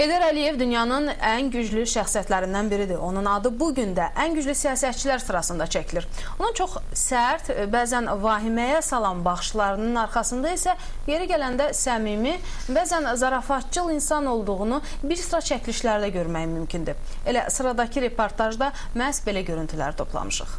Heydər Əliyev dünyanın ən güclü şəxsiyyətlərindən biridir. Onun adı bugün də ən güclü siyasətçilər sırasında çəkilir. Onun çox sərt, bəzən vahiməyə salan baxışlarının arxasında isə yeri gələndə səmimi, bəzən zarafatçıl insan olduğunu bir sıra çəkilişlərdə görmək mümkündür. Elə sıradakı reportajda məhz belə görüntülər toplamışıq.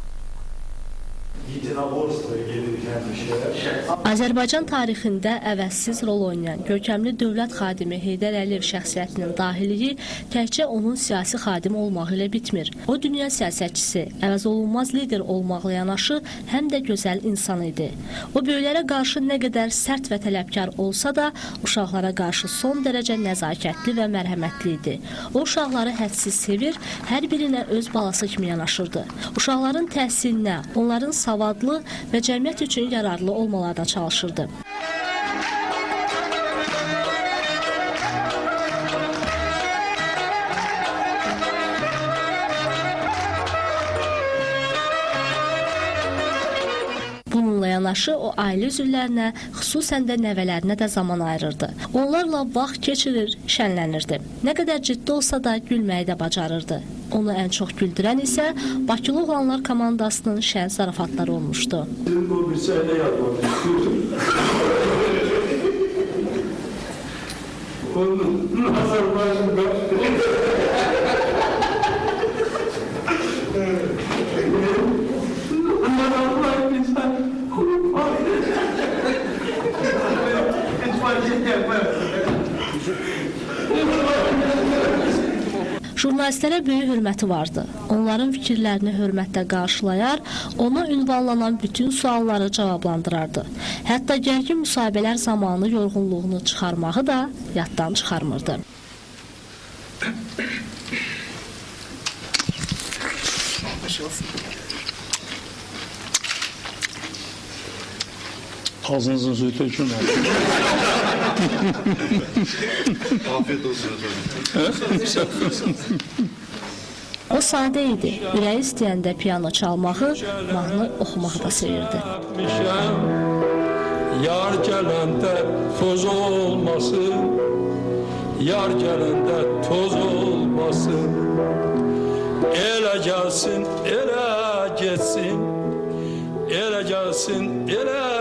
Azərbaycan tarixində əvəzsiz rol oynayan görkəmli dövlət xadimi Heydər Əliyev şəxsiyyətinin dahiliyi təkcə onun siyasi xadim olmağı ilə bitmir. O, dünya siyasətçisi, əvəzolunmaz lider olmaqla yanaşı, həm də gözəl insan idi. O, böyüklərə qarşı nə qədər sərt və tələbkar olsa da, uşaqlara qarşı son dərəcə nəzakətli və mərhəmətli idi. O, uşaqları hədsiz sevir, hər birinə öz balası kimi yanaşırdı. Uşaqların təhsilinə, onların savadlı və cəmiyyət üçün yararlı olmalarına çalışırdı. Bununla yanaşı o ailə üzvlərinə, xüsusən də nəvələrinə də zaman ayırırdı. Onlarla vaxt keçirir, şənlənirdi. Nə qədər ciddi olsa da gülməyi də bacarırdı. Onu ən çox güldürən isə Bakılı Oğlanlar komandasının şən zarafatları olmuşdu. Jurnalistlərə böyük hörməti vardı. Onların fikirlərini hörmətlə qarşılayar, ona ünvanlanan bütün sualları cavablandırardı. Hətta gərgin müsahibələr zamanı yorğunluğunu çıxarmağı da yaddan çıxarmırdı. Ağzınızın suyu tökülmür. Afiyet olsun efendim. O sadə idi. Ürəyi istəyəndə piyano çalmağı, mahnı oxumağı da sevirdi. Yar gələndə toz olmasın, yar gələndə toz olmasın. Elə gəlsin, elə getsin, elə gəlsin, elə